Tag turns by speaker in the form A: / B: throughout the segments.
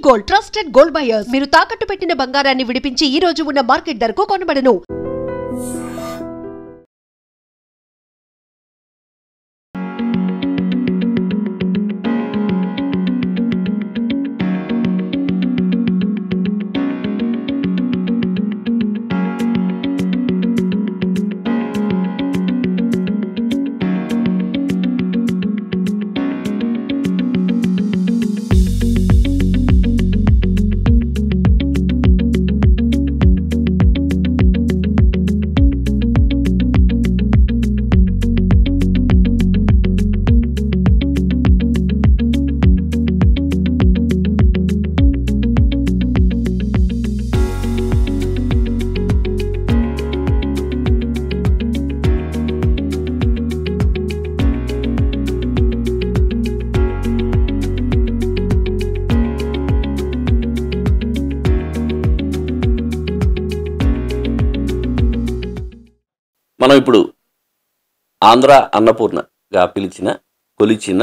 A: Gold trusted gold buyers. మీరు తాకట్టు పెట్టిన బంగారాన్ని విడిపించి ఈ రోజు ఉన్న మార్కెట్ ధరకు కొనబడను.
B: మనం ఇప్పుడు ఆంధ్ర అన్నపూర్ణగా కొలిచిన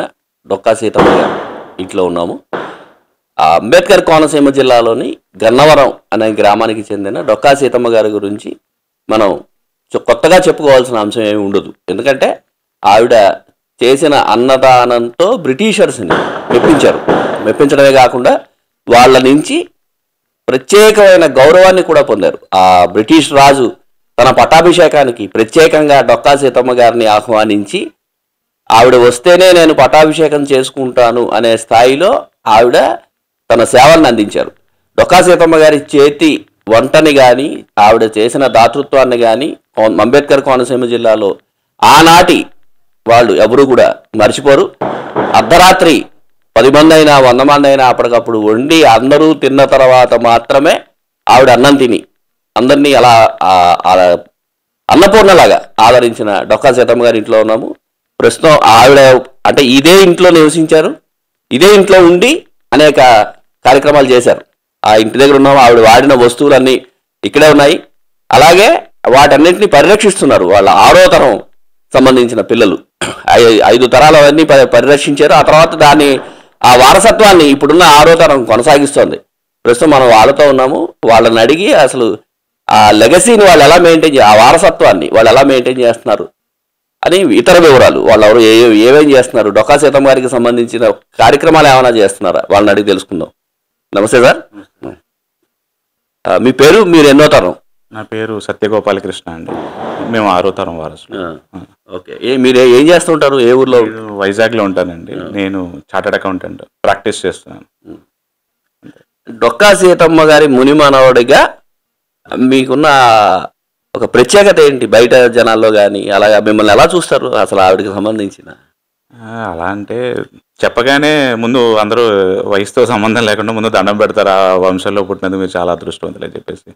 B: డొక్కా సీతమ్మ గారి ఇంట్లో ఉన్నాము. అంబేద్కర్ కోనసీమ జిల్లాలోని గన్నవరం అనే గ్రామానికి చెందిన డొక్కా సీతమ్మ గారి గురించి మనం కొత్తగా చెప్పుకోవాల్సిన అంశం ఏమి ఉండదు. ఎందుకంటే ఆవిడ చేసిన అన్నదానంతో బ్రిటిషర్స్ని మెప్పించడమే కాకుండా వాళ్ళ నుంచి ప్రత్యేకమైన గౌరవాన్ని కూడా పొందారు. ఆ బ్రిటిష్ రాజు తన పట్టాభిషేకానికి ప్రత్యేకంగా డొక్కా సీతమ్మ గారిని ఆహ్వానించి ఆవిడ వస్తేనే నేను పట్టాభిషేకం చేసుకుంటాను అనే స్థాయిలో ఆవిడ తన సేవలను అందించారు. డొక్కా సీతమ్మ గారి చేతి వంటని కానీ ఆవిడ చేసిన దాతృత్వాన్ని కానీ అంబేద్కర్ కోనసీమ జిల్లాలో ఆనాటి వాళ్ళు ఎవరు కూడా మర్చిపోరు. అర్ధరాత్రి 10 మంది అయినా 100 మంది అయినా అప్పటికప్పుడు వండి అందరూ తిన్న తర్వాత మాత్రమే ఆవిడ అన్నం తిని అందరినీ అలా అన్నపూర్ణలాగా ఆదరించిన డొక్కా సీతమ్మ గారి ఇంట్లో ఉన్నాము. ప్రస్తుతం ఆవిడ అంటే ఇదే ఇంట్లో నివసించారు, ఇదే ఇంట్లో ఉండి అనేక కార్యక్రమాలు చేశారు. ఆ ఇంటి దగ్గర ఉన్నాము. ఆవిడ వాడిన వస్తువులన్నీ ఇక్కడే ఉన్నాయి. అలాగే వాటన్నింటినీ పరిరక్షిస్తున్నారు. వాళ్ళ 6వ తరం సంబంధించిన పిల్లలు 5 తరాలు అవన్నీ పరిరక్షించారు. ఆ తర్వాత ఆ వారసత్వాన్ని ఇప్పుడున్న 6వ తరం కొనసాగిస్తోంది. ప్రస్తుతం మనం వాళ్ళతో ఉన్నాము. వాళ్ళని అడిగి అసలు ఆ లెగసీని వాళ్ళు ఎలా ఆ వారసత్వాన్ని వాళ్ళు ఎలా మెయింటైన్ చేస్తున్నారు అని ఇతర వివరాలు వాళ్ళు ఎవరు ఏమేం చేస్తున్నారు, డొక్కా సీతమ్మ గారికి సంబంధించిన కార్యక్రమాలు ఏమైనా చేస్తున్నారా వాళ్ళని అడిగి తెలుసుకుందాం. నమస్తే సార్, మీ పేరు, మీరు ఎన్నో తరం?
C: నా పేరు సత్యగోపాలకృష్ణ అండి. మేము 6వ తరం వారసులు.
B: ఓకే, మీరు ఏం చేస్తుంటారు? ఏ ఊర్లో?
C: వైజాగ్లో ఉంటానండి. నేను చార్టర్డ్ అకౌంటెంట్ ప్రాక్టీస్ చేస్తున్నాను.
B: డొక్కా సీతమ్మ గారి ముని మనవడిగా మీకున్న ఒక ప్రత్యేకత ఏంటి? బయట జనాల్లో కానీ అలాగా మిమ్మల్ని ఎలా చూస్తారు అసలు ఆవిడకి సంబంధించిన?
C: అలా అంటే చెప్పగానే ముందు అందరూ వయసుతో సంబంధం లేకుండా ముందు దండం పెడతారు. ఆ వంశంలో పుట్టినందుకు మీరు చాలా అదృష్టవంతులు అని చెప్పేసి.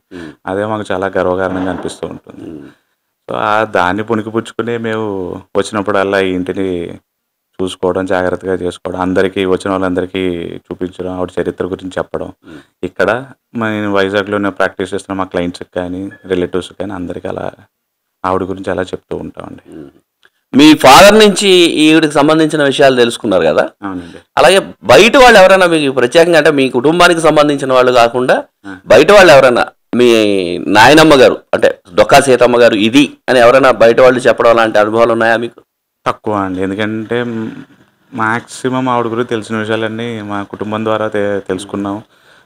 C: అదే మాకు చాలా గర్వకారణంగా అనిపిస్తూ ఉంటుంది. సో దాన్ని పుణికిపుచ్చుకుని మేము వచ్చినప్పుడల్లా ఈ ఇంటిని చూసుకోవడం, జాగ్రత్తగా చేసుకోవడం, అందరికీ వచ్చిన వాళ్ళందరికీ చూపించడం, ఆవిడ చరిత్ర గురించి చెప్పడం. ఇక్కడ నేను వైజాగ్లో నేను ప్రాక్టీస్ చేస్తున్న మా క్లయింట్స్కి కానీ రిలేటివ్స్కి కానీ అందరికీ అలా ఆవిడ గురించి అలా చెప్తూ ఉంటామండి.
B: మీ ఫాదర్ నుంచి ఈవిడికి సంబంధించిన విషయాలు తెలుసుకున్నారు కదా?
C: అవునండి.
B: అలాగే బయట వాళ్ళు ఎవరైనా మీకు ప్రత్యేకంగా, అంటే మీ కుటుంబానికి సంబంధించిన వాళ్ళు కాకుండా బయట వాళ్ళు ఎవరైనా మీ నాయనమ్మ గారు అంటే డొక్కా సీతమ్మ గారు ఇది అని ఎవరైనా బయట వాళ్ళు చెప్పడం లాంటి అనుభవాలు ఉన్నాయా మీకు?
C: తక్కువ అండి. ఎందుకంటే మ్యాక్సిమం ఆవిడ గురించి తెలిసిన విషయాలన్నీ మా కుటుంబం ద్వారా తెలుసుకున్నాం.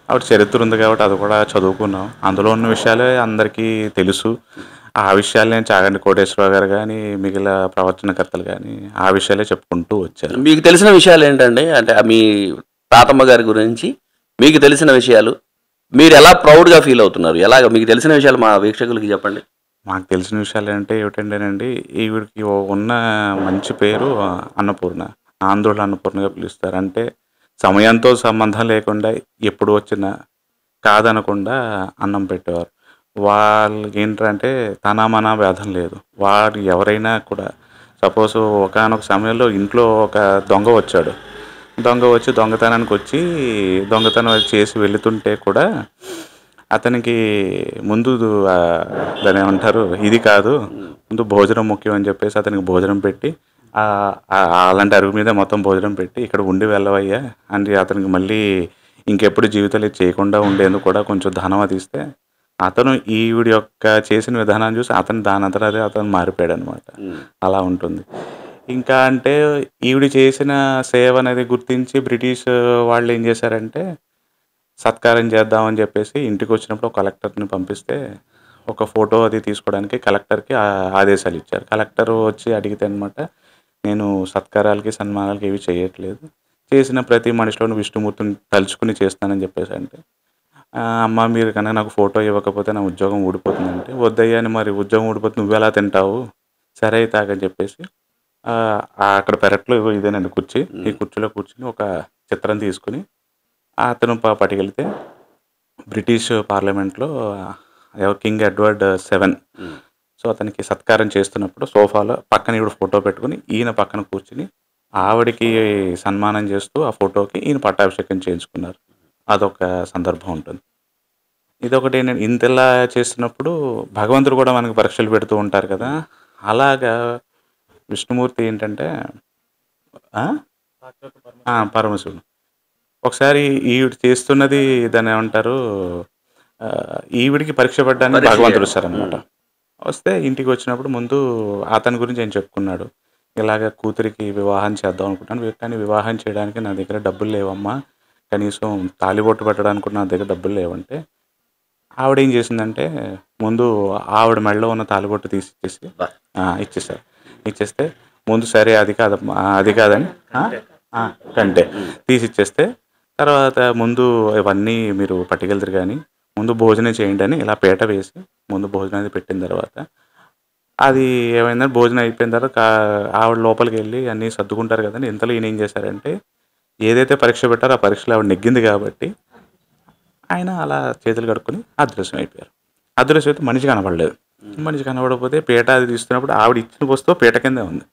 C: ఆవిడ చరిత్ర ఉంది కాబట్టి అది కూడా చదువుకున్నాం. అందులో ఉన్న విషయాలే అందరికీ తెలుసు. ఆ విషయాలే చాగంటి కోటేశ్వరరావు గారు కానీ మిగిలిన ప్రవచనకర్తలు కానీ ఆ విషయాలే చెప్పుకుంటూ వచ్చారు.
B: మీకు తెలిసిన విషయాలు ఏంటండి? అంటే మీ తాతమ్మ గారి గురించి మీకు తెలిసిన విషయాలు మీరు ఎలా ప్రౌడ్గా ఫీల్ అవుతున్నారు? ఎలాగ మీకు తెలిసిన విషయాలు మా వీక్షకులకి చెప్పండి.
C: మాకు తెలిసిన విషయాలు అంటే ఏమిటంటేనండి, ఈవిడికి ఉన్న మంచి పేరు అన్నపూర్ణ, ఆంధ్రుల అన్నపూర్ణగా పిలుస్తారు. అంటే సమయంతో సంబంధం లేకుండా ఎప్పుడు వచ్చినా కాదనకుండా అన్నం పెట్టేవారు. వాళ్ళకి ఏంటంటే తనమన భేదం లేదు. వాడు ఎవరైనా కూడా సపోజ్ ఒకానొక సమయంలో ఇంట్లో ఒక దొంగ వచ్చి దొంగతనం చేసి వెళుతుంటే కూడా అతనికి ముందు దాని ఏమంటారు, ఇది కాదు ముందు భోజనం ముఖ్యం అని చెప్పేసి అతనికి భోజనం పెట్టి అలాంటి అరుగు మీద మొత్తం భోజనం పెట్టి ఇక్కడ ఉండి వెళ్ళవయ్యా అని అతనికి మళ్ళీ ఇంకెప్పుడు జీవితంలో ఇది చేయకుండా ఉండేందుకు కూడా కొంచెం ధనం అది ఇస్తే అతను ఈవిడ యొక్క చేసిన విధానాన్ని చూసి అతను దానంతట అదే అతను మారిపోయాడనమాట. అలా ఉంటుంది. ఇంకా అంటే ఈవిడ చేసిన సేవ అనేది గుర్తించి బ్రిటిష్ వాళ్ళు ఏం చేశారంటే సత్కారం చేద్దామని చెప్పేసి ఇంటికి వచ్చినప్పుడు ఒక కలెక్టర్ని పంపిస్తే ఒక ఫోటో అది తీసుకోవడానికి కలెక్టర్కి ఆదేశాలు ఇచ్చారు. కలెక్టర్ వచ్చి అడిగితే అనమాట, నేను సత్కారాలకి సన్మానాలకి ఏవి చేయట్లేదు, చేసిన ప్రతి మనిషిలోని విష్ణుమూర్తిని తలుచుకుని చేస్తానని చెప్పేసి అంటే, అమ్మ మీరు కనుక నాకు ఫోటో ఇవ్వకపోతే నా ఉద్యోగం ఊడిపోతుందంటే, వద్దయ్యా అని, మరి ఉద్యోగం ఊడిపోతే నువ్వెలా తింటావు, సరే అయితే ఆగని చెప్పేసి అక్కడ పెరట్లో ఇదేనండి కుర్చీ, ఈ కుర్చీలో కూర్చుని ఒక చిత్రం తీసుకుని అతను పట్టుకెళ్తే బ్రిటిష్ పార్లమెంట్లో కింగ్ ఎడ్వర్డ్ 7 సో అతనికి సత్కారం చేస్తున్నప్పుడు సోఫాలో పక్కన ఈవిడ ఫోటో పెట్టుకుని ఈయన పక్కన కూర్చుని ఆవిడికి సన్మానం చేస్తూ ఆ ఫోటోకి ఈయన పట్టాభిషేకం చేయించుకున్నారు. అదొక సందర్భం ఉంటుంది. ఇదొకటి ఏంటంటే ఇంతలా చేస్తున్నప్పుడు భగవంతుడు కూడా మనకు పరీక్షలు పెడుతూ ఉంటారు కదా. అలాగా విష్ణుమూర్తి ఏంటంటే పరమశివుడు ఒకసారి ఈవిడ చేస్తున్నది దాన్ని ఏమంటారు, ఈవిడికి పరీక్ష పడ్డానికి భగవంతుడు వస్తారనమాట. వస్తే ఇంటికి వచ్చినప్పుడు ముందు అతని గురించి ఆయన చెప్పుకున్నాడు, ఇలాగ కూతురికి వివాహం చేద్దాం అనుకుంటాను, కానీ వివాహం చేయడానికి నా దగ్గర డబ్బులు లేవమ్మా, కనీసం తాళిబొట్టు పెట్టడానికి కూడా నా దగ్గర డబ్బులు లేవంటే, ఆవిడ ఏం చేసిందంటే ముందు ఆవిడ మెడలో ఉన్న తాళిబొట్టు తీసి ఇచ్చేసారు. ఇచ్చేస్తే ముందు సరే అది కాదని కంటే తీసి ఇచ్చేస్తే, తర్వాత ముందు ఇవన్నీ మీరు పట్టుకెళ్తారు కానీ ముందు భోజనం చేయండి అని ఇలా పీట వేసి ముందు భోజనం పెట్టిన తర్వాత అది ఏమైందంటే భోజనం అయిపోయిన తర్వాత ఆవిడ లోపలికి వెళ్ళి అన్నీ సర్దుకుంటారు కదండి. ఇంతలో ఈయన ఏం చేశారంటే ఏదైతే పరీక్ష పెట్టారో ఆ పరీక్షలో ఆవిడ నెగ్గింది కాబట్టి ఆయన అలా చేతులు కడుక్కొని అదృశ్యం అయిపోయారు. అదృశ్యం అయితే మనిషి కనపడలేదు. మనిషి కనపడకపోతే పీట అది తీస్తున్నప్పుడు ఆవిడ ఇచ్చిన వస్తువు పీట కిందే ఉంది,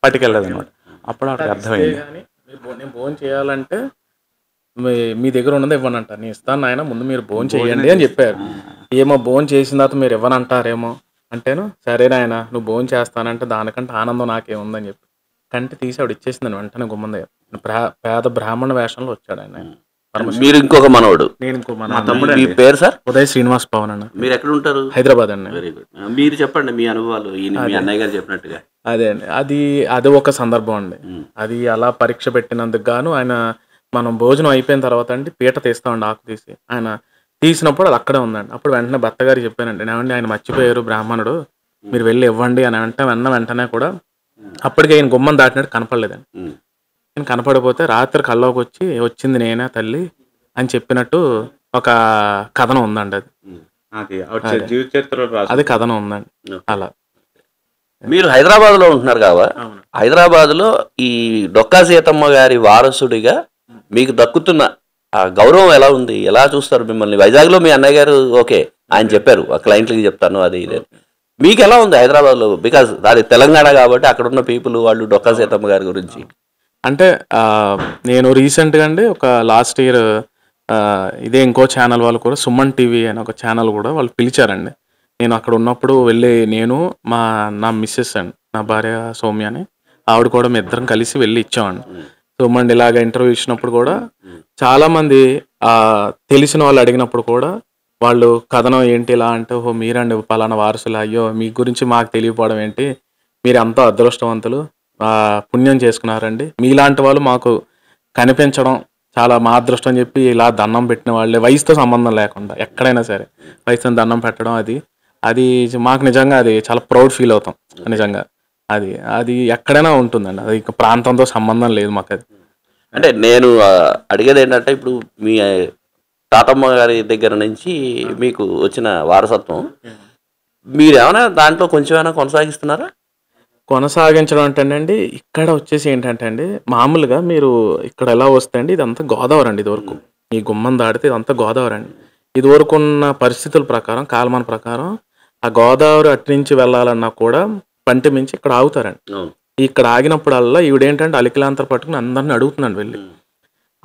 C: పట్టుకెళ్ళలేదు అనమాట. అప్పుడు ఆవిడకి అర్థమైంది,
D: నేను భోజనం చేయాలంటే మీ దగ్గర ఉన్నది ఇవ్వనంట, నేను ఇస్తాను ఆయన, ముందు మీరు భోజనం చేయండి అని చెప్పారు. ఏమో భోజనం చేసిన తర్వాత మీరు ఇవ్వనంటారేమో అంటేను, సరే నాయన నువ్వు భోజనం చేస్తానంటే దానికంటే ఆనందం నాకేముందని చెప్పి కంటి తీసి ఆవిడ ఇచ్చేసిందని వెంటనే గుమ్మం దగ్గర పేద బ్రాహ్మణ వేషంలో వచ్చాడు ఆయన.
B: మీరు ఇంకొక మనవడు?
D: నేను ఇంకో మన
B: మీ పేరు సార్?
D: ఉదయ్ శ్రీనివాస్ పవన్ అన్న.
B: మీరు ఎక్కడ ఉంటారు?
D: హైదరాబాద్ అండి.
B: Very good. మీరు చెప్పండి మీ అనుభవాలు, మీ అన్నయ్య గారు చెప్పినట్టుగా.
D: అదే అండి, అది ఒక సందర్భం అండి. అది అలా పరీక్ష పెట్టినందుకు గాను ఆయన, మనం భోజనం అయిపోయిన తర్వాత అండి పీట తీస్తామండి, ఆకు తీసి ఆయన తీసినప్పుడు అది అక్కడే ఉందండి. అప్పుడు వెంటనే భర్త గారు చెప్పానండి, ఏమండి ఆయన మర్చిపోయారు బ్రాహ్మణుడు, మీరు వెళ్ళి ఇవ్వండి అని వెంటనే కూడా అప్పటికి ఆయన గుమ్మం దాటినట్టు కనపడలేదండి. నేను కనపడిపోతే రాత్రి కల్లోకి వచ్చింది నేనే తల్లి అని చెప్పినట్టు ఒక కథనం ఉందండి. అది కథనం ఉందండి. అలా
B: మీరు హైదరాబాద్ లో ఉంటున్నారు కావా? హైదరాబాద్ లో ఈ డొక్కా సీతమ్మ గారి వారసుడిగా మీకు దక్కుతున్న ఆ గౌరవం ఎలా ఉంది? ఎలా చూస్తారు మిమ్మల్ని? వైజాగ్ లో మీ అన్నయ్య గారు ఓకే ఆయన చెప్పారు, ఆ క్లయింట్లకి చెప్తాను అది ఇదే, మీకు ఎలా ఉంది హైదరాబాద్ లో? బికాస్ అది తెలంగాణ కాబట్టి అక్కడ ఉన్న పీపుల్ వాళ్ళు డొక్కా సీతమ్మ గారి గురించి
D: అంటే నేను రీసెంట్గా అండి ఒక లాస్ట్ ఇయర్ ఇదే ఇంకో ఛానల్ వాళ్ళు కూడా సుమన్ టీవీ అని ఒక ఛానల్ కూడా వాళ్ళు పిలిచారండి. నేను అక్కడ ఉన్నప్పుడు వెళ్ళి నేను నా మిస్సెస్ అండి, నా భార్య సౌమ్య అని, ఆవిడ కూడా మీ ఇద్దరం కలిసి వెళ్ళి ఇచ్చామండి. సుమన్ ఇలాగ ఇంటర్వ్యూ ఇచ్చినప్పుడు కూడా చాలామంది తెలిసిన వాళ్ళు అడిగినప్పుడు కూడా వాళ్ళు కథనం ఏంటి ఇలా అంటే, ఓహో మీరండి పలానా వారసులు, అయ్యో మీ గురించి మాకు తెలియకపోవడం ఏంటి, మీరు ఎంతో అదృష్టవంతులు, పుణ్యం చేసుకున్నారండి, మీలాంటి వాళ్ళు మాకు కనిపించడం చాలా మా అదృష్టం అని చెప్పి ఇలా దండం పెట్టిన వాళ్ళే, వయసుతో సంబంధం లేకుండా ఎక్కడైనా సరే వయసుతో దండం పెట్టడం అది మాకు నిజంగా అది చాలా ప్రౌడ్ ఫీల్ అవుతాం నిజంగా. అది ఎక్కడైనా ఉంటుందండి, అది ప్రాంతంతో సంబంధం లేదు మాకు. అది
B: అంటే నేను అడిగేది ఏంటంటే, ఇప్పుడు మీ తాతమ్మ గారి దగ్గర నుంచి మీకు వచ్చిన వారసత్వం మీరేమైనా దాంట్లో కొంచెమైనా కొనసాగిస్తున్నారా?
D: కొనసాగించడం అంటేనండి, ఇక్కడ వచ్చేసి ఏంటంటే అండి, మామూలుగా మీరు ఇక్కడ ఎలా వస్తే అండి, ఇదంతా గోదావరి అండి. ఇదివరకు ఈ గుమ్మం దాడితే ఇదంతా గోదావరి అండి. ఇదివరకు ఉన్న పరిస్థితుల ప్రకారం, కాలమాన ప్రకారం ఆ గోదావరి అటు నుంచి వెళ్ళాలన్నా కూడా పంటి మించి ఇక్కడ ఆగుతారండి. ఇక్కడ ఆగినప్పుడల్లా ఈవిడేంటంటే అలికిలాంతర పట్టుకుని అందరిని అడుగుతుందండి వెళ్ళి.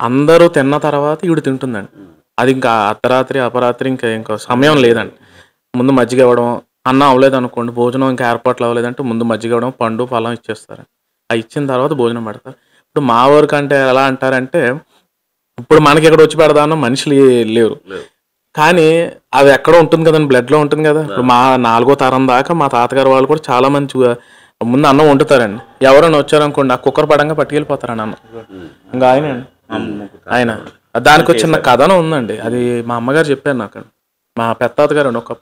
D: అందరూ తిన్న తర్వాత ఈవిడ తింటుందండి. అది ఇంకా అర్ధరాత్రి అపరాత్రి ఇంకా సమయం లేదండి. ముందు మజ్జిగ ఇవ్వడం, అన్నం అవ్వలేదు అనుకోండి, భోజనం ఇంకా ఏర్పాట్లు అవ్వలేదంటే ముందు మజ్జిగ ఇవ్వడం, పండు ఫలం ఇచ్చేస్తారు. అవి ఇచ్చిన తర్వాత భోజనం పెడతారు. ఇప్పుడు మా ఊరికి అంటే ఎలా అంటారంటే, ఇప్పుడు మనకి ఇక్కడ వచ్చి పెడదామన్న మనుషులు లేరు. కానీ అది ఎక్కడో ఉంటుంది కదండి, బ్లడ్లో ఉంటుంది కదా. ఇప్పుడు మా 4వ తరం దాకా మా తాతగారు వాళ్ళు కూడా చాలా మంది ముందు అన్నం వండుతారండి. ఎవరైనా వచ్చారనుకోండి, ఆ కుక్కర్ పడంగా పట్టుకెళ్ళిపోతారండి అన్నం. ఇంకా ఆయన దానికి వచ్చిన కథనం ఉందండి. అది మా అమ్మగారు చెప్పారు నాకు. మా పెత్తాతగారు అండి ఒక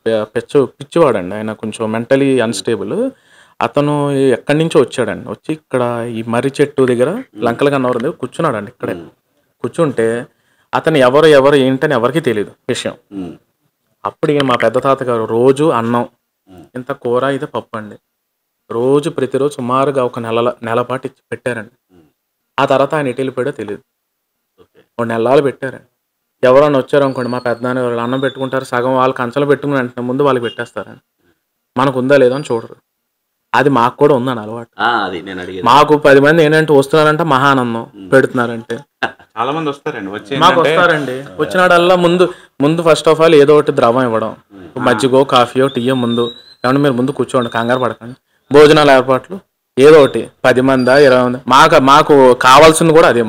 D: పిచ్చివాడండి. ఆయన కొంచెం మెంటలీ అన్స్టేబుల్. అతను ఎక్కడి నుంచో వచ్చాడండి. వచ్చి ఇక్కడ ఈ మర్రి చెట్టు దగ్గర లంకల కన్నవరం దగ్గర కూర్చున్నాడండి. ఇక్కడే కూర్చుంటే అతను ఎవరు ఏంటని ఎవరికి తెలియదు విషయం. అప్పుడు మా పెద్ద తాతగారు రోజు అన్నం, ఇంత కూర, ఇది పప్పు అండి, రోజు ప్రతిరోజు సుమారుగా ఒక నెలపాటు ఇచ్చి పెట్టారండి. ఆ తర్వాత ఆయన ఎటు వెళ్ళిపోయాడో తెలియదు. 3 నెలలు పెట్టారండి. ఎవరైనా వచ్చారనుకోండి, మా పెద్దనాన్న వాళ్ళు అన్నం పెట్టుకుంటారు, సగం వాళ్ళు కంచంలో పెట్టుకుని వెంటనే ముందు వాళ్ళకి పెట్టేస్తారండి. మనకు ఉందా లేదా అని చూడరు. అది మాకు కూడా ఉందని అలవాటు. మాకు 10 మంది ఏంటంటే వస్తున్నారంటే మహానందం, పెడుతున్నారంటే
C: చాలా మంది వస్తారండి.
D: మాకు వస్తారండి. వచ్చినాడల్లా ముందు ఫస్ట్ ఆఫ్ ఆల్ ఏదో ఒకటి ద్రవం ఇవ్వడం, మజ్జిగో కాఫీయో టీయో ముందు, ఏమన్నా మీరు ముందు కూర్చోండి, కంగారు పడకండి. భోజనాల ఏర్పాట్లు ఏదో ఒకటి, 10 మందా 20 మంది, మాకు కావాల్సింది కూడా అదే.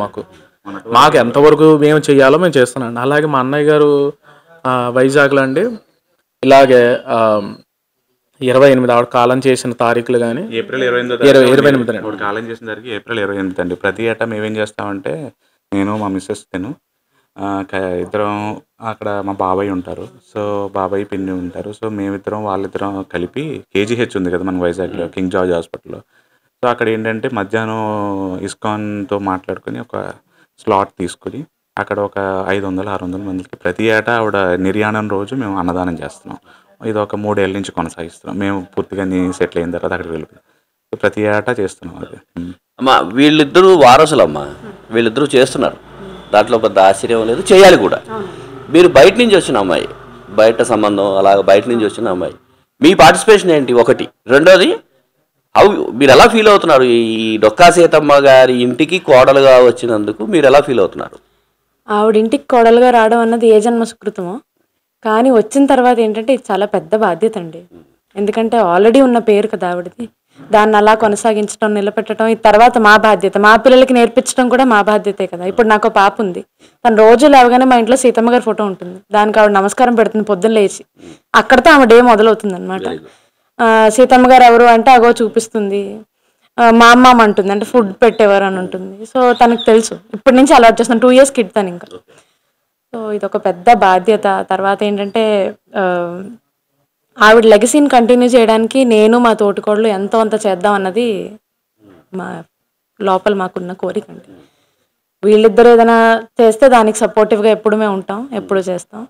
D: మాకు ఎంతవరకు మేము చెయ్యాలో మేము చేస్తున్నాం. అలాగే మా అన్నయ్య గారు వైజాగ్లో అండి ఇలాగే 28 ఆవిడ కాలం చేసిన తారీఖులు కానీ
C: ఏప్రిల్ 28 కాలం చేసిన తారీఖు ఏప్రిల్ 28 అండి. ప్రతి ఏటా మేమేం చేస్తామంటే, నేను మా మిస్సెస్ ఇద్దరం అక్కడ, మా బాబాయ్ ఉంటారు, సో బాబాయ్ పిన్ని ఉంటారు, సో మేమిద్దరం వాళ్ళిద్దరం కలిపి కేజీహెచ్ ఉంది కదా మన వైజాగ్లో, కింగ్ జార్జ్ హాస్పిటల్లో. సో అక్కడ ఏంటంటే మధ్యాహ్నం ఇస్కాన్తో మాట్లాడుకొని ఒక స్లాట్ తీసుకుని అక్కడ ఒక 500-600 మందికి ప్రతి ఏటా ఆవిడ నిర్యాణం రోజు మేము అన్నదానం చేస్తున్నాం. ఇది ఒక 3 ఏళ్ళ నుంచి కొనసాగిస్తున్నాం. మేము పూర్తిగా సెటిల్ అయిన తర్వాత అక్కడికి వెళ్ళిపోయాం. ప్రతి ఏటా చేస్తున్నాం. అది
B: అమ్మా, వీళ్ళిద్దరూ వారసులమ్మా, వీళ్ళిద్దరూ చేస్తున్నారు, దాంట్లో పెద్ద ఆశ్చర్యం లేదు, చేయాలి కూడా. మీరు బయట నుంచి వచ్చిన అమ్మాయి, బయట సంబంధం అలాగ బయట నుంచి వచ్చిన అమ్మాయి, మీ పార్టిసిపేషన్ ఏంటి? ఒకటి. రెండోది, మీరు ఎలా ఫీల్ అవుతున్నారు? ఈ డొక్కా సీతమ్మ గారి ఇంటికి కోడలుగా వచ్చినందుకు మీరు ఎలా ఫీల్ అవుతున్నారు?
E: ఆవిడ ఇంటికి కోడలుగా రావడం అన్నది ఏ జన్మ సుకృతమో, కానీ వచ్చిన తర్వాత ఏంటంటే ఇది చాలా పెద్ద బాధ్యత అండి. ఎందుకంటే ఆల్రెడీ ఉన్న పేరు కదా ఆవిడది, దాన్ని అలా కొనసాగించడం, నిలబెట్టడం ఇది తర్వాత మా బాధ్యత. మా పిల్లలకి నేర్పించడం కూడా మా బాధ్యతే కదా. ఇప్పుడు నాకు పాప ఉంది, తను రోజు లేవగానే మా ఇంట్లో సీతమ్మ గారి ఫోటో ఉంటుంది, దానికి ఆవిడ నమస్కారం పెడుతుంది పొద్దున్న లేచి. అక్కడితో ఆమె డే మొదలవుతుంది అనమాట. సీతమ్మ గారు ఎవరు అంటే అగో చూపిస్తుంది, మా అమ్మ అంటుంది, అంటే ఫుడ్ పెట్టేవారు అని ఉంటుంది. సో తనకు తెలుసు, ఇప్పటి నుంచి అలవాటు చేస్తున్నాను. 2 years కిడ్ తను ఇంకా. సో ఇదొక పెద్ద బాధ్యత. తర్వాత ఏంటంటే ఆవిడ లెగసీని కంటిన్యూ చేయడానికి నేను మా తోటికోడలు ఎంతో అంత చేద్దాం అన్నది మా లోపల మాకున్న కోరిక అండి. వీళ్ళిద్దరు ఏదైనా చేస్తే దానికి సపోర్టివ్గా ఎప్పుడు మేము ఉంటాం, ఎప్పుడు చేస్తాం.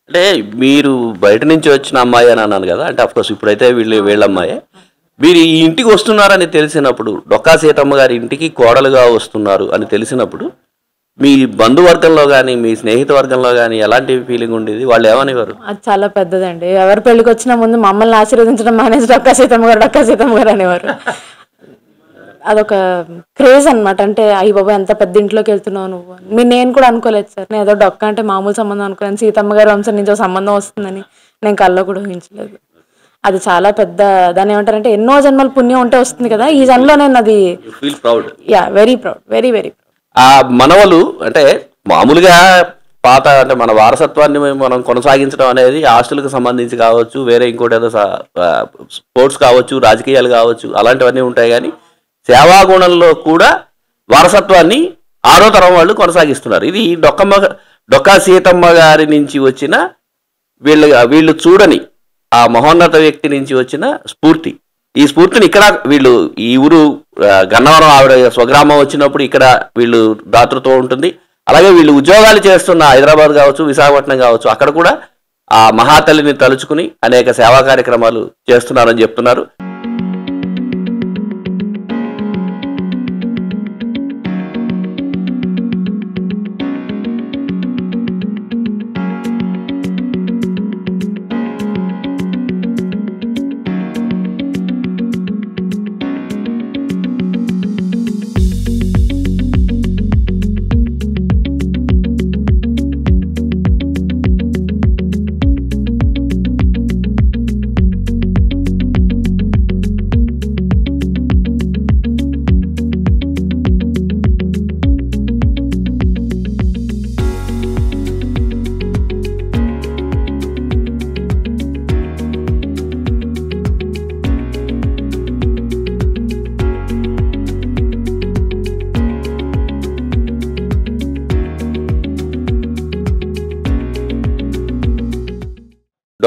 B: అంటే మీరు బయట నుంచి వచ్చిన అమ్మాయి అని అన్నాను కదా, అంటే అఫ్కోర్స్ ఇప్పుడైతే వీళ్ళ అమ్మాయి. మీరు ఈ ఇంటికి వస్తున్నారని తెలిసినప్పుడు, డొక్కా సీతమ్మ గారి ఇంటికి కోడలుగా వస్తున్నారు అని తెలిసినప్పుడు మీ బంధువర్గంలో కానీ మీ స్నేహిత వర్గంలో కానీ ఎలాంటి ఫీలింగ్ ఉండేది? వాళ్ళు ఏమనేవారు?
E: అది చాలా పెద్దదండి. ఎవరి పెళ్ళికి వచ్చినా ముందు మమ్మల్ని ఆశీర్వదించడం మానేసి డొక్కా సీతమ్మ గారు అనేవారు. అదొక క్రేజ్ అనమాట. అంటే అయ్యి బాబా ఎంత పెద్ద ఇంట్లోకి వెళ్తున్నావు నువ్వు. నేను కూడా అనుకోలేదు సార్, నేను ఏదో డొక్క అంటే మామూలు సంబంధం అనుకున్నాను, సీతమ్మ గారి వంశం నుంచి సంబంధం వస్తుందని నేను కల్లో కూడా ఊహించలేదు. అది చాలా పెద్ద, దాన్ని ఏమంటారంటే ఎన్నో జన్మల పుణ్యం ఉంటే వస్తుంది కదా, ఈ జన్మలో నేను అది very proud, very very proud.
B: ఆ మనవలు అంటే మామూలుగా పాత అంటే మన వారసత్వాన్ని మనం కొనసాగించడం అనేది ఆస్తులకు సంబంధించి కావచ్చు, వేరే ఇంకోటి ఏదో స్పోర్ట్స్ కావచ్చు, రాజకీయాలు కావచ్చు, అలాంటివన్నీ ఉంటాయి. కానీ సేవాగుణంలో కూడా వారసత్వాన్ని 6వ తరం వాళ్ళు కొనసాగిస్తున్నారు. ఇది డొక్కా సీతమ్మ గారి నుంచి వచ్చిన వీళ్ళు చూడని ఆ మహోన్నత వ్యక్తి నుంచి వచ్చిన స్ఫూర్తి. ఈ స్ఫూర్తిని ఇక్కడ వీళ్ళు ఈ ఊరు గన్నవరం ఆవిడ స్వగ్రామం వచ్చినప్పుడు ఇక్కడ వీళ్ళు దాతృత్వం ఉంటుంది. అలాగే వీళ్ళు ఉద్యోగాలు చేస్తున్న హైదరాబాద్ కావచ్చు, విశాఖపట్నం కావచ్చు, అక్కడ కూడా ఆ మహాతల్లిని తలుచుకుని అనేక సేవా కార్యక్రమాలు చేస్తున్నారని చెప్తున్నారు.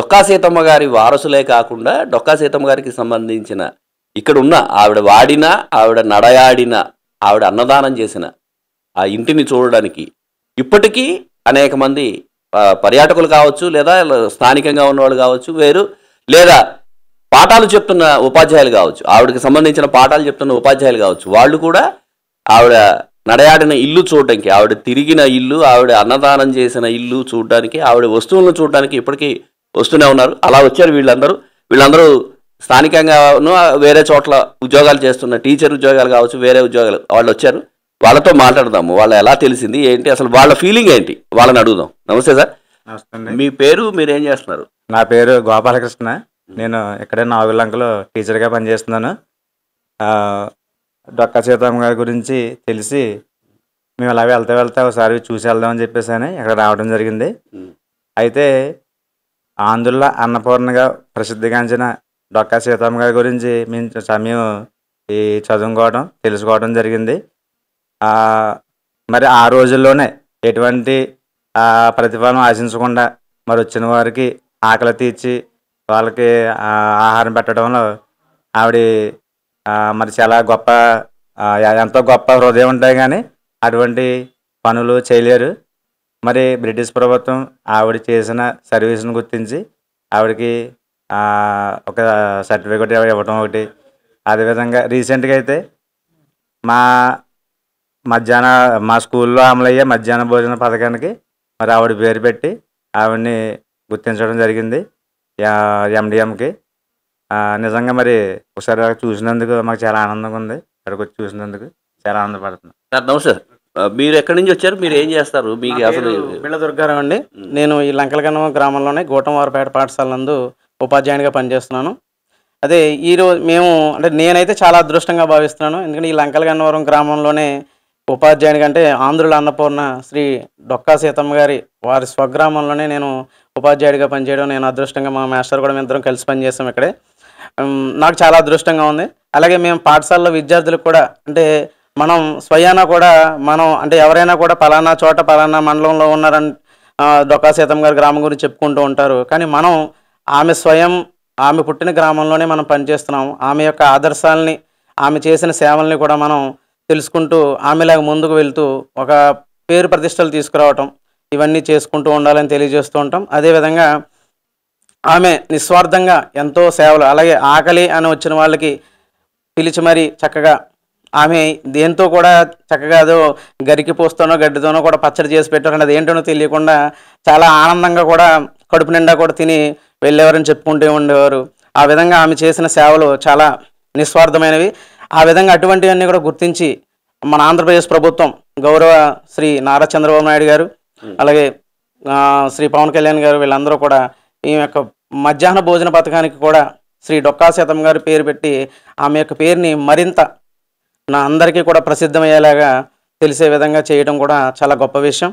B: డొక్కా సీతమ్మ గారి వారసులే కాకుండా డొక్కా సీతమ్మ గారికి సంబంధించిన ఇక్కడ ఉన్న ఆవిడ వాడిన, ఆవిడ నడయాడిన, ఆవిడ అన్నదానం చేసిన ఆ ఇంటిని చూడడానికి ఇప్పటికీ అనేక మంది పర్యాటకులు కావచ్చు, లేదా స్థానికంగా ఉన్నవాళ్ళు కావచ్చు, లేదా పాఠాలు చెప్తున్న ఉపాధ్యాయులు కావచ్చు, ఆవిడకి సంబంధించిన పాఠాలు చెప్తున్న ఉపాధ్యాయులు కావచ్చు, వాళ్ళు కూడా ఆవిడ నడయాడిన ఇల్లు చూడడానికి, ఆవిడ తిరిగిన ఇల్లు, ఆవిడ అన్నదానం చేసిన ఇల్లు చూడడానికి, ఆవిడ వస్తువులను చూడడానికి ఇప్పటికీ వస్తూనే ఉన్నారు. అలా వచ్చారు వీళ్ళందరూ స్థానికంగాను వేరే చోట్ల ఉద్యోగాలు చేస్తున్న టీచర్ ఉద్యోగాలు కావచ్చు, వేరే ఉద్యోగాలు వాళ్ళు వచ్చారు. వాళ్ళతో మాట్లాడదాము. వాళ్ళు ఎలా తెలిసింది ఏంటి, అసలు వాళ్ళ ఫీలింగ్ ఏంటి, వాళ్ళని అడుగుదాం. నమస్తే సార్.
C: నమస్తే.
B: మీ పేరు, మీరు ఏం చేస్తున్నారు?
F: నా పేరు గోపాలకృష్ణ. నేను ఇక్కడే నాగులంకలో టీచర్గా పనిచేస్తున్నాను. డొక్కా సీతమ్మ గారి గురించి తెలిసి మేము అలా వెళ్తే ఒకసారి చూసి వెళ్దామని చెప్పేసి అని ఇక్కడ రావడం జరిగింది. అయితే ఆంధ్రుల అన్నపూర్ణగా ప్రసిద్ధిగాంచిన డొక్కా సీతమ్మ గారి గురించి మేము ఈ చదువుకోవడం తెలుసుకోవడం జరిగింది. మరి ఆ రోజుల్లోనే ఎటువంటి ప్రతిఫలం ఆశించకుండా మరి వచ్చిన వారికి ఆకలి తీర్చి వాళ్ళకి ఆహారం పెట్టడంలో ఆవిడ మరి చాలా గొప్ప, ఎంతో గొప్ప హృదయం ఉంటాయి, కానీ అటువంటి పనులు చేయలేరు. మరి బ్రిటిష్ ప్రభుత్వం ఆవిడ చేసిన సర్వీస్ను గుర్తించి ఆవిడకి ఒక సర్టిఫికెట్ ఇవ్వడం ఒకటి. అదేవిధంగా రీసెంట్గా అయితే మా స్కూల్లో అమలయ్యే మధ్యాహ్న భోజన పథకానికి మరి ఆవిడ పేరు పెట్టి ఆవిడని గుర్తించడం జరిగింది ఎండిఎంకి. నిజంగా మరి ఒకసారి చూసినందుకు మాకు చాలా ఆనందంగా ఉంది. ఇక్కడికి వచ్చి చూసినందుకు చాలా ఆనందపడుతున్నాను.
B: సార్ నమస్తే. మీరు ఎక్కడి నుంచి వచ్చారు, మీరు ఏం చేస్తారు? మీకు అసలు
G: బిళ్ళ దుర్గారావు అండి. నేను ఈ లంకలగన్నవ గ్రామంలోనే గోటంవారపేట పాఠశాల నందు ఉపాధ్యాయునిగా పనిచేస్తున్నాను. అదే ఈరోజు నేనైతే చాలా అదృష్టంగా భావిస్తున్నాను. ఎందుకంటే ఈ లంకలగన్నవరం గ్రామంలోనే ఉపాధ్యాయునిగా, అంటే ఆంధ్రుల అన్నపూర్ణ శ్రీ డొక్కా సీతమ్మ గారి వారి స్వగ్రామంలోనే నేను ఉపాధ్యాయుడిగా పనిచేయడం నేను అదృష్టంగా, మా మాస్టర్ కూడా మేము ఇద్దరం కలిసి పనిచేస్తాం ఇక్కడే. నాకు చాలా అదృష్టంగా ఉంది. అలాగే మేము పాఠశాలలో విద్యార్థులకు కూడా, అంటే మనం స్వయానా కూడా అంటే ఎవరైనా కూడా పలానా చోట పలానా మండలంలో ఉన్నారని డొక్కా సీతమ్మ గారి గ్రామం గురించి చెప్పుకుంటూ ఉంటారు. కానీ మనం ఆమె పుట్టిన గ్రామంలోనే మనం పనిచేస్తున్నాం. ఆమె యొక్క ఆదర్శాలని, ఆమె చేసిన సేవల్ని కూడా మనం తెలుసుకుంటూ ఆమెలాగా ముందుకు వెళ్తూ ఒక పేరు ప్రతిష్టలు తీసుకురావటం, ఇవన్నీ చేసుకుంటూ ఉండాలని తెలియజేస్తూ ఉంటాం. అదేవిధంగా ఆమె నిస్వార్థంగా ఎంతో సేవలు, అలాగే ఆకలి అని వచ్చిన వాళ్ళకి పిలిచి మరీ చక్కగా ఆమె దేంతో కూడా చక్కగా అదో గరికి పోస్తానో గడ్డితోనో కూడా పచ్చడి చేసి పెట్టారంటే అది ఏంటనో తెలియకుండా చాలా ఆనందంగా కూడా కడుపు నిండా కూడా తిని వెళ్ళేవారని చెప్పుకుంటూ ఉండేవారు. ఆ విధంగా ఆమె చేసిన సేవలు చాలా నిస్వార్థమైనవి. ఆ విధంగా అటువంటివన్నీ కూడా గుర్తించి మన ఆంధ్రప్రదేశ్ ప్రభుత్వం గౌరవ శ్రీ నారా చంద్రబాబు నాయుడు గారు, అలాగే శ్రీ పవన్ కళ్యాణ్ గారు, వీళ్ళందరూ కూడా ఈ యొక్క మధ్యాహ్న భోజన పథకానికి కూడా శ్రీ డొక్కా సీతమ్మ గారి పేరు పెట్టి ఆమె యొక్క పేరుని మరింత అందరికీ కూడా ప్రసిద్ధమయ్యేలాగా తెలిసే విధంగా చేయడం కూడా చాలా గొప్ప విషయం.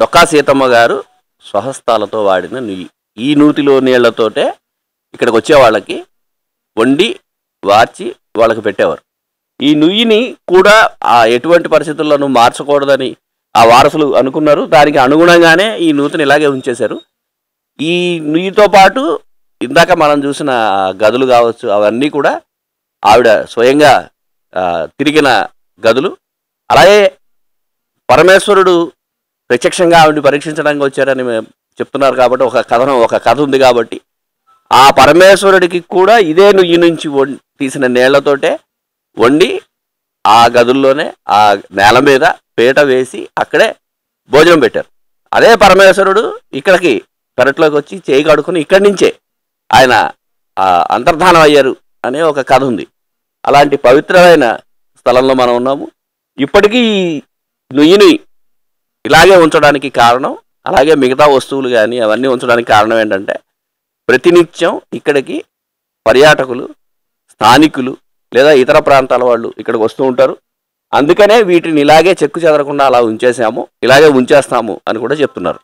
B: డొక్కా సీతమ్మ గారు స్వహస్తాలతో వాడిన నుయ్యి, ఈ నూతిలో నీళ్లతోటే ఇక్కడికి వచ్చే వాళ్ళకి వండి వార్చి వాళ్ళకి పెట్టేవారు. ఈ నుయ్యిని కూడా ఎటువంటి పరిస్థితుల్లోనూ మార్చకూడదని ఆ వారసులు అనుకున్నారు. దానికి అనుగుణంగానే ఈ నూతిని ఇలాగే ఉంచేశారు. ఈ నుయ్యితో పాటు ఇందాక మనం చూసిన గదులు కావచ్చు, అవన్నీ కూడా ఆవిడ స్వయంగా తిరిగిన గదులు. అలాగే పరమేశ్వరుడు ప్రత్యక్షంగా ఆవిడని పరీక్షించడానికి వచ్చారని చెప్తున్నారు కాబట్టి ఒక కథ ఉంది కాబట్టి ఆ పరమేశ్వరుడికి కూడా ఇదే నుయ్యి నుంచి తీసిన నీళ్లతోటే వండి ఆ గదుల్లోనే ఆ నేల మీద పీట వేసి అక్కడే భోజనం పెట్టారు. అదే పరమేశ్వరుడు ఇక్కడికి పెరట్లోకి వచ్చి చేయి కడుక్కుని ఇక్కడి నుంచే ఆయన అంతర్ధానం అయ్యారు అనే ఒక కథ ఉంది. అలాంటి పవిత్రమైన స్థలంలో మనం ఉన్నాము. ఇప్పటికీ ఈ నుయ్యిని ఇలాగే ఉంచడానికి కారణం, అలాగే మిగతా వస్తువులు కానీ అవన్నీ ఉంచడానికి కారణం ఏంటంటే ప్రతినిత్యం ఇక్కడికి పర్యాటకులు, స్థానికులు లేదా ఇతర ప్రాంతాల వాళ్ళు ఇక్కడికి వస్తూ ఉంటారు. అందుకనే వీటిని ఇలాగే చెక్కు చెదరకుండా అలా ఉంచేసాము, ఇలాగే ఉంచేస్తాము అని కూడా చెప్తున్నారు.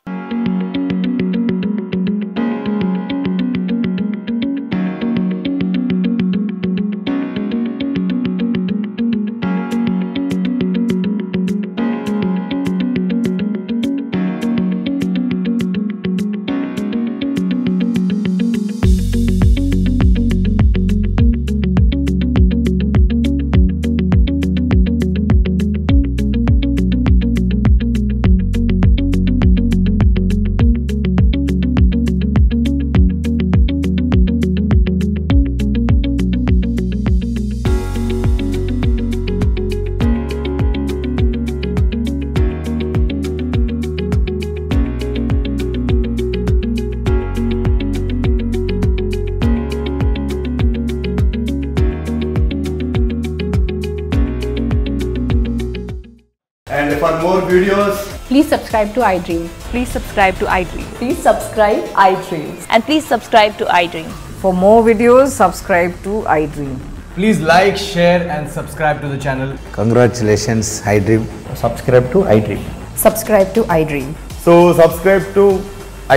H: And for more videos,
I: please subscribe to iDream.
J: Please subscribe to iDream.
I: Please subscribe iDream.
J: And please subscribe to iDream.
K: For more videos, subscribe to iDream.
H: please like, share and subscribe to the channel.
L: Congratulations, iDream.
M: Subscribe to iDream.
K: Subscribe to iDream.
H: So subscribe to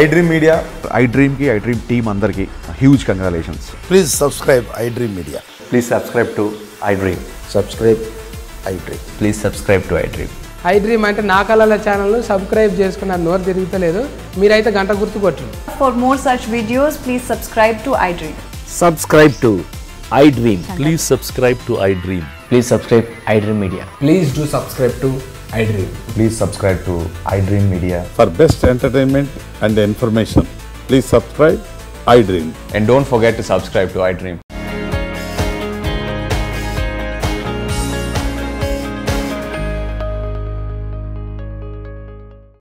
H: iDream Media.
N: iDream ki iDream team andarki huge congratulations.
L: Please subscribe iDream Media.
M: Please subscribe to iDream.
L: Subscribe iDream.
M: Please subscribe to iDream.
O: iDream అంటే నా కళల channel subscribe చేసుకున్న నోరు తిరుగుతలేదు, మీరైతే గంట గుర్తు కొట్టండి.
J: For more such videos, please subscribe to iDream.
P: Subscribe to iDream. Please subscribe to iDream.
M: Please subscribe iDream Media.
H: Please do subscribe to iDream.
N: Please subscribe to iDream Media.
Q: For best entertainment and information, please subscribe iDream.
M: And don't forget to subscribe to iDream.